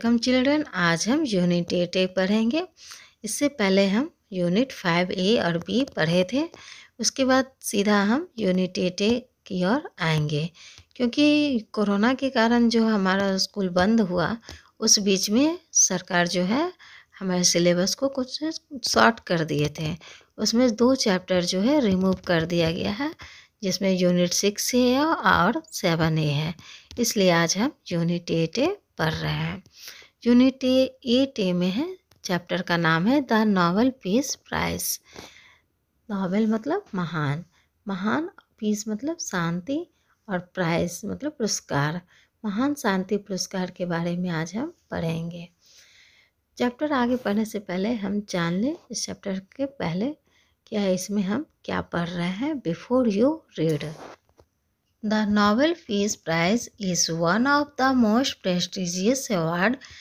Welcome children. आज हम unit 8 पढ़ेंगे। इससे पहले हम यूनिट 5A और B पढ़े थे। उसके बाद सीधा हम यूनिट 8 की ओर आएंगे, क्योंकि कोरोना के कारण जो हमारा स्कूल बंद हुआ, उस बीच में सरकार जो है हमारे सिलेबस को कुछ शॉर्ट कर दिए थे। उसमें 2 चैप्टर जो है रिमूव कर दिया गया है, जिसमें यूनिट 6A और 7A है। इसलिए आज हम यूनिट 8A पढ़ रहे हैं। यूनिट 8A में है, चैप्टर का नाम है the Nobel peace prize. Nobel मतलब महान, महान पीस मतलब शांति, और प्राइज मतलब पुरस्कार। महान शांति पुरस्कार के बारे में आज हम पढ़ेंगे। चैप्टर आगे पढ़ने से पहले हम जान लें इस चैप्टर के पहले क्या इसमें हम क्या पढ़ रहे हैं। Before you read, The Nobel Peace Prize is one of the most prestigious awards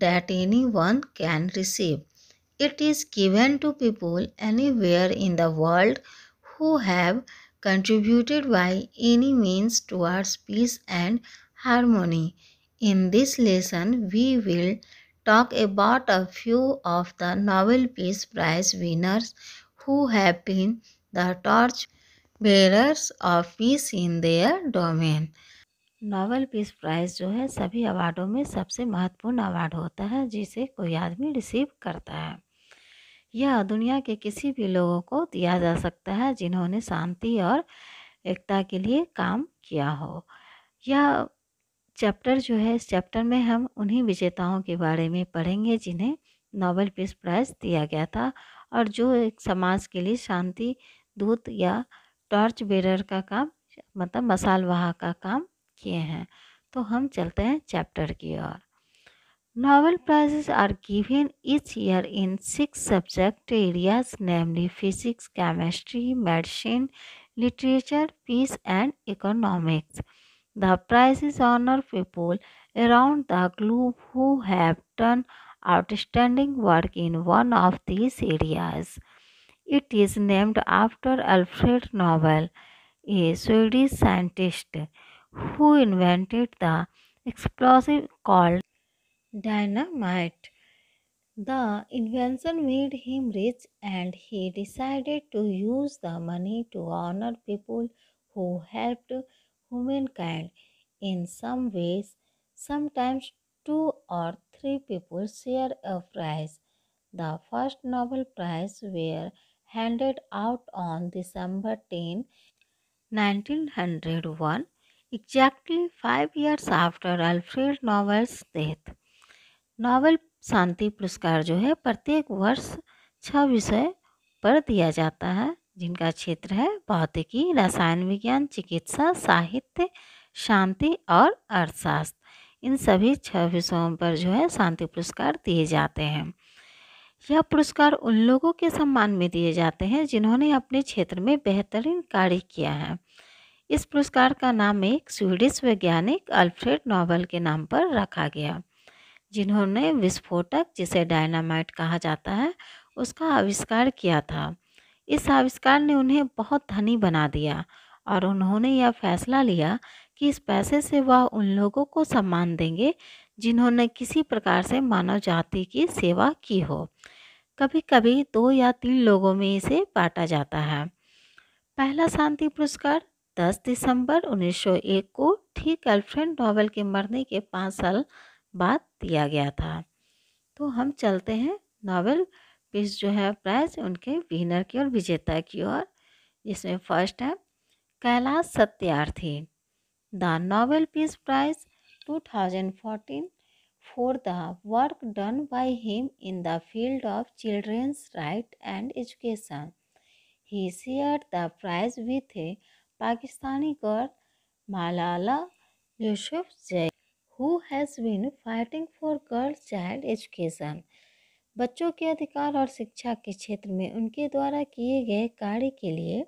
that anyone can receive. It is given to people anywhere in the world who have contributed by any means towards peace and harmony. In this lesson, we will talk about a few of the Nobel Peace Prize winners who have been the torch bearers of peace in their domain. Nobel peace prize जो है सभी अवार्डों में सबसे महत्वपूर्ण award होता है जिसे कोई आदमी रिसीव करता है। यह दुनिया के किसी भी लोगों को दिया जा सकता है जिन्होंने शांति और एकता के लिए काम किया हो। यह चैप्टर जो है, इस चैप्टर में हम उन्हीं विजेताओं के बारे में पढ़ेंगे जिन्हें नोबेल पीस प्राइज़ दिया गया था और जो एक समाज के लिए शांति दूत या टॉर्च बेरर का काम मतलब मसाल वाहक का काम किए हैं। तो हम चलते हैं चैप्टर की ओर। Nobel prizes are given each year in 6 subject areas, namely physics, chemistry, medicine, literature, peace and economics. The prizes honor people around the globe who have done outstanding work in one of these areas. It is named after Alfred Nobel, a Swedish scientist who invented the explosive called dynamite. The invention made him rich, and he decided to use the money to honor people who helped humankind in some ways. Sometimes 2 or 3 people share a prize. The first Nobel Prize were handed out on December 10, 1901, exactly 5 years after Alfred Nobel's death. Nobel शांति पुरस्कार जो है प्रत्येक वर्ष 6 विषय पर दिया जाता है, जिनका क्षेत्र है भौतिकी, रसायन विज्ञान, चिकित्सा, साहित्य, शांति और अर्थशास्त्र। इन सभी 6 विषयों पर जो है शांति पुरस्कार दिए जाते हैं। यह पुरस्कार उन लोगों के सम्मान में दिए जाते हैं जिन्होंने अपने क्षेत्र में बेहतरीन कार्य किया है। इस पुरस्कार का नाम एक स्वीडिश वैज्ञानिक अल्फ्रेड नोबेल के नाम पर रखा गया, जिन्होंने विस्फोटक, जिसे डायनामाइट कहा जाता है, उसका आविष्कार किया था। इस आविष्कार ने उन्हें बहुत धनी बना दिया और उन्होंने यह फैसला लिया कि इस पैसे से वह उन लोगों को सम्मान देंगे जिन्होंने किसी प्रकार से मानव जाति की सेवा की हो। कभी कभी 2 या 3 लोगों में इसे बांटा जाता है। पहला शांति पुरस्कार 10 दिसंबर 1901 को ठीक अल्फ्रेड नोबेल के मरने के 5 साल बाद दिया गया था। तो हम चलते हैं नोबेल पीस जो है प्राइज उनके विनर की और विजेता की ओर, जिसमें फर्स्ट है Kailash Satyarthi. The Nobel peace prize 2014 for the work done by him in the field of children's right and education. He shared the prize with a Pakistani girl, Malala Yousafzai, who has been fighting for girl child education. बच्चों के अधिकार और शिक्षा के क्षेत्र में उनके द्वारा किए गए कार्य के लिए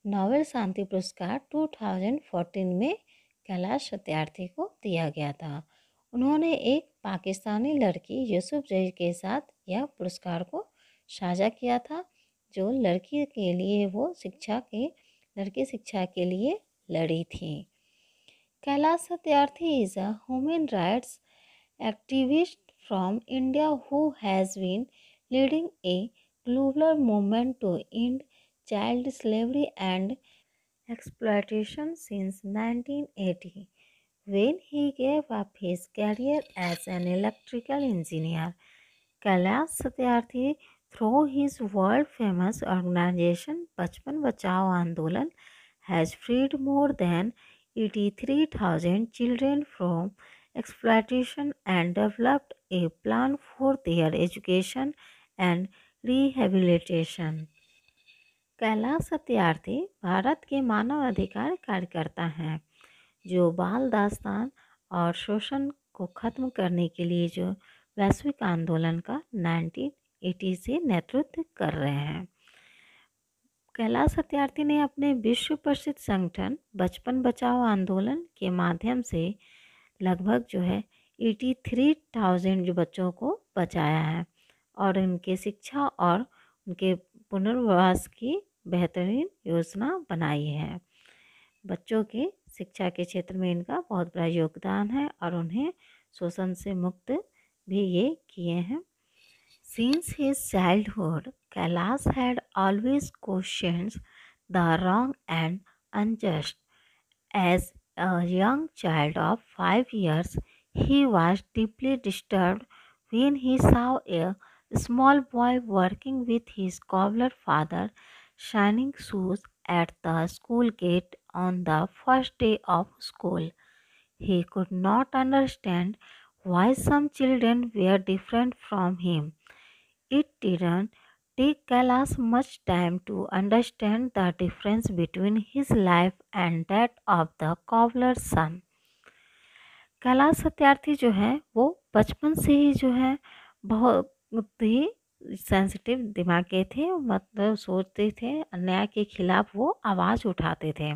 नोबेल शांति पुरस्कार 2014 में कैलाश सत्यार्थी को दिया गया था। उन्होंने एक पाकिस्तानी लड़की यूसुफजई के साथ यह पुरस्कार को साझा किया था, जो लड़की के लिए लड़की शिक्षा के लिए लड़ी थी। Kailash Satyarthi is a human rights activist from India who has been leading a global movement to end child slavery and exploitation since 1980. When he gave up his career as an electrical engineer, Kailash Satyarthi, through his world-famous organization Bachpan Bachao Andolan, has freed more than 83,000 children from exploitation and developed a plan for their education and rehabilitation. Kailash Satyarthi Bharat के मानव अधिकार कार्यकर्ता हैं जो बाल दास्तान और शोषण को खत्म करने के लिए जो वैश्विक आंदोलन का 1980 से नेतृत्व कर रहे हैं। कैलाश सत्यार्थी ने अपने विश्व प्रसिद्ध संगठन बचपन बचाओ आंदोलन के माध्यम से लगभग 83,000 जो बच्चों को बचाया है और उनके शिक्षा और उनके पुनर्वास की बेहतरीन योजना बनाई है। बच्चों के शिक्षा के क्षेत्र में इनका बहुत बड़ा योगदान है और उन्हें शोषण से मुक्त भी ये किए हैं। Since his childhood, Kailash had always questioned the wrong and unjust. As a young child of 5 years, he was deeply disturbed when he saw a small boy working with his cobbler father shining shoes at the school gate on the first day of school. He could not understand why some children were different from him. It didn't take Kailash much time to understand the difference between his life and that of the cobbler's son. Kailash Satyarthi जो है वो बचपन से ही जो है बहुत ही sensitive दिमाग के थे, मतलब सोचते थे, अन्याय के खिलाफ वो आवाज़ उठाते थे।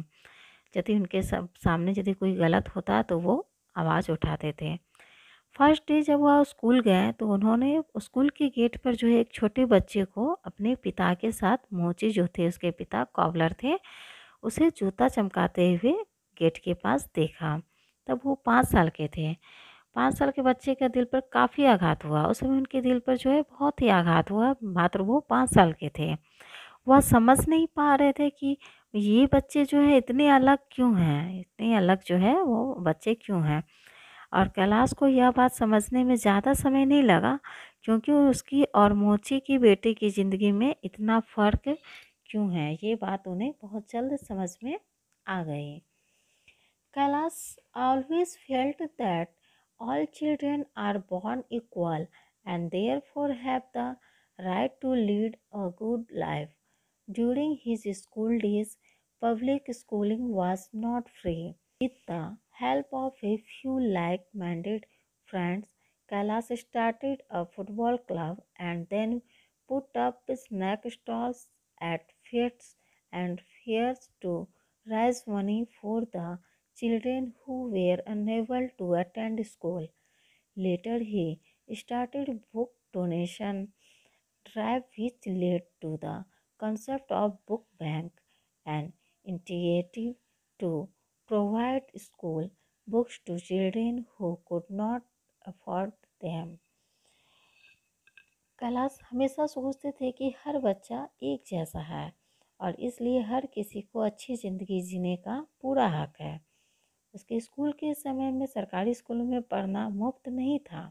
यदि उनके सामने यदि कोई गलत होता तो वो आवाज़ उठाते थे। फर्स्ट डे जब वह स्कूल गए तो उन्होंने स्कूल के गेट पर जो है एक छोटे बच्चे को अपने पिता के साथ, मोची जो थे उसके पिता कॉबलर थे, उसे जूता चमकाते हुए गेट के पास देखा। तब वो 5 साल के थे। 5 साल के बच्चे का दिल पर काफ़ी आघात हुआ। उस समय उनके दिल पर जो है बहुत ही आघात हुआ, मात्र वो 5 साल के थे। वह समझ नहीं पा रहे थे कि ये बच्चे जो है इतने अलग क्यों हैं, इतने अलग जो है वो बच्चे क्यों हैं। और कैलाश को यह बात समझने में ज़्यादा समय नहीं लगा क्योंकि उसकी और मोची की बेटे की ज़िंदगी में इतना फ़र्क क्यों है, ये बात उन्हें बहुत जल्द समझ में आ गई। Kailash always felt that all children are born equal and therefore have the right to lead a good life. During his school days, public schooling was not free. With the help of a few like-minded friends, Kailash started a football club and then put up snack stalls at fairs and fairs to raise money for the children who were unable to attend school. Later, he started book donation drive which led to the concept of book bank, an initiative to provide school books to children who could not afford them. Kailash हमेशा सोचते थे कि हर बच्चा एक जैसा है और इसलिए हर किसी को अच्छी ज़िंदगी जीने का पूरा हक है। उसके स्कूल के समय में सरकारी स्कूलों में पढ़ना मुफ्त नहीं था।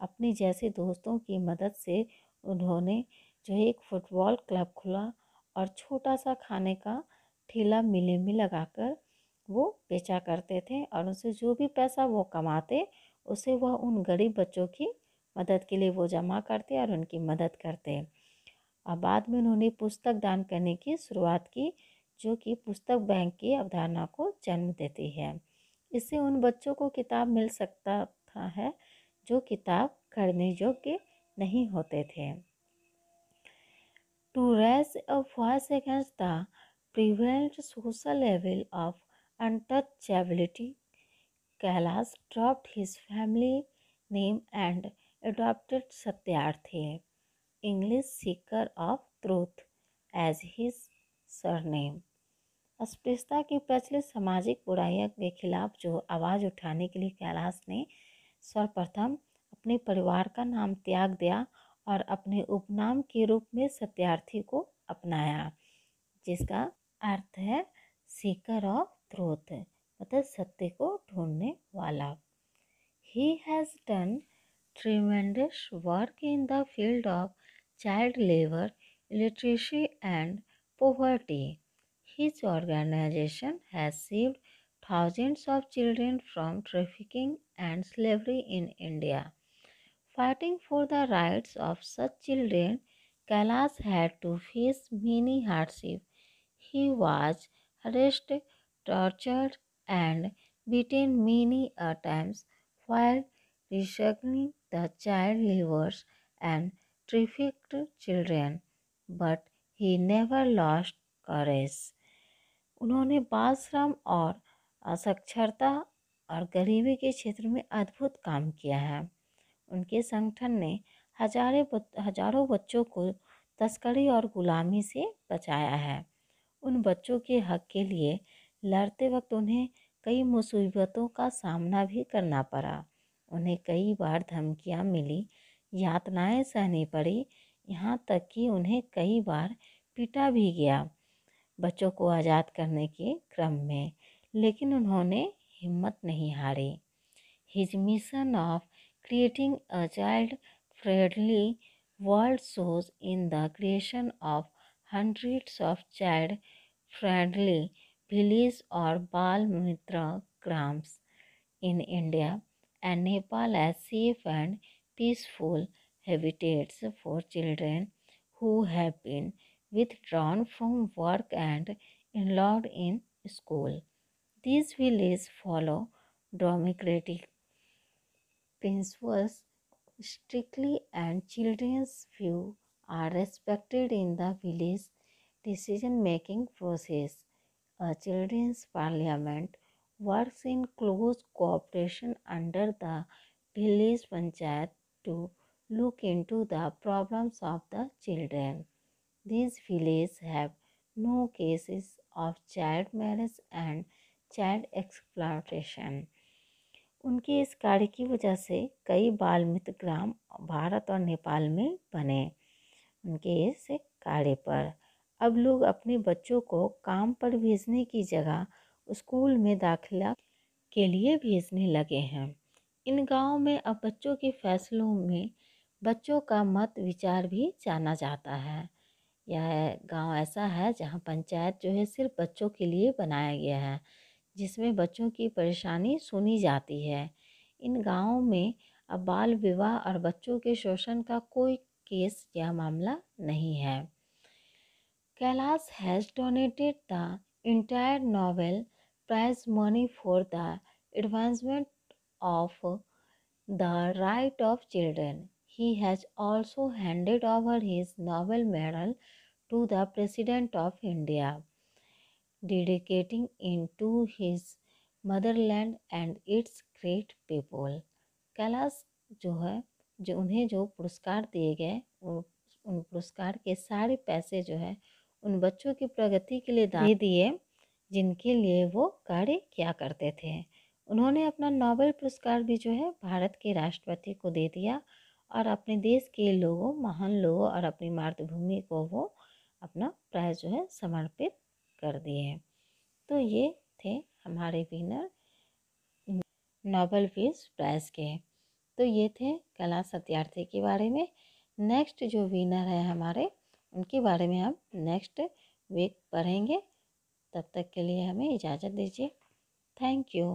अपने जैसे दोस्तों की मदद से उन्होंने जो है एक फुटबॉल क्लब खुला और छोटा सा खाने का ठेला मिले में लगाकर वो बेचा करते थे और उनसे जो भी पैसा वो कमाते उसे वह उन गरीब बच्चों की मदद के लिए वो जमा करते और उनकी मदद करते। और बाद में उन्होंने पुस्तक दान करने की शुरुआत की जो कि पुस्तक बैंक की अवधारणा को जन्म देती है। इससे उन बच्चों को किताब मिल सकता था है जो किताब खरीदने योग्य नहीं होते थे। To raise a voice against the prevalent social level of untouchability, Kailash dropped his family name and adopted Satyarthi, English seeker of truth, as his surname. अस्पृश्यता की प्रचलित सामाजिक बुराइयों के खिलाफ जो आवाज़ उठाने के लिए कैलाश ने सर्वप्रथम अपने परिवार का नाम त्याग दिया और अपने उपनाम के रूप में सत्यार्थी को अपनाया, जिसका अर्थ है सीकर ऑफ ट्रूथ, मतलब सत्य को ढूंढने वाला। He has done tremendous work in the field of child labor, illiteracy and poverty. His organization has saved thousands of children from trafficking and slavery in India. Fighting for the rights of such children, Kailash had to face many hardships. He was harassed, tortured, and beaten many a times while rescuing the child laborers and trafficked children, but he never lost courage. उन्होंने बाल श्रम और असाक्षरता और गरीबी के क्षेत्र में अद्भुत काम किया है। उनके संगठन ने हजारों बच्चों को तस्करी और गुलामी से बचाया है। उन बच्चों के हक के लिए लड़ते वक्त उन्हें कई मुसीबतों का सामना भी करना पड़ा। उन्हें कई बार धमकियां मिली, यातनाएं सहनी पड़ी, यहाँ तक कि उन्हें कई बार पीटा भी गया बच्चों को आज़ाद करने के क्रम में, लेकिन उन्होंने हिम्मत नहीं हारी। His mission of creating a child-friendly world shows in the creation of hundreds of child-friendly villages or Bal Mitra Grams in India and Nepal as safe and peaceful habitats for children who have been withdrawn from work and enrolled in school. These villages follow democratic principles strictly and children's views are respected in the village decision-making process. A children's parliament works in close cooperation under the village panchayat to look into the problems of the children. These villages have no cases of child marriage and child exploitation. उनके इस कार्य की वजह से कई बाल मित्र ग्राम भारत और नेपाल में बने। उनके इस कार्य पर अब लोग अपने बच्चों को काम पर भेजने की जगह स्कूल में दाखिला के लिए भेजने लगे हैं। इन गांवों में अब बच्चों के फैसलों में बच्चों का मत विचार भी जाना जाता है। यह गांव ऐसा है जहां पंचायत जो है सिर्फ बच्चों के लिए बनाया गया है, जिसमें बच्चों की परेशानी सुनी जाती है। इन गांवों में अब बाल विवाह और बच्चों के शोषण का कोई केस या मामला नहीं है। Kailash has donated the entire Nobel Prize money for the advancement of the right of children. He has also handed over his Nobel medal to the President of India, dedicating it to his motherland and its great people. Kailash उन्हें जो पुरस्कार दिए गए उन पुरस्कार के सारे पैसे जो है उन बच्चों की प्रगति के लिए दे दिए जिनके लिए वो कार्य किया करते थे। उन्होंने अपना नोबेल पुरस्कार भी जो है भारत के राष्ट्रपति को दे दिया और अपने देश के लोगों, महान लोगों और अपनी मातृभूमि को वो अपना प्राइज जो है समर्पित कर दिए। तो ये थे हमारे विनर नोबेल पीस प्राइज़ के। तो ये थे कैलाश सत्यार्थी के बारे में। नेक्स्ट जो विनर है हमारे उनके बारे में हम नेक्स्ट वीक पढ़ेंगे। तब तक के लिए हमें इजाज़त दीजिए। Thank you.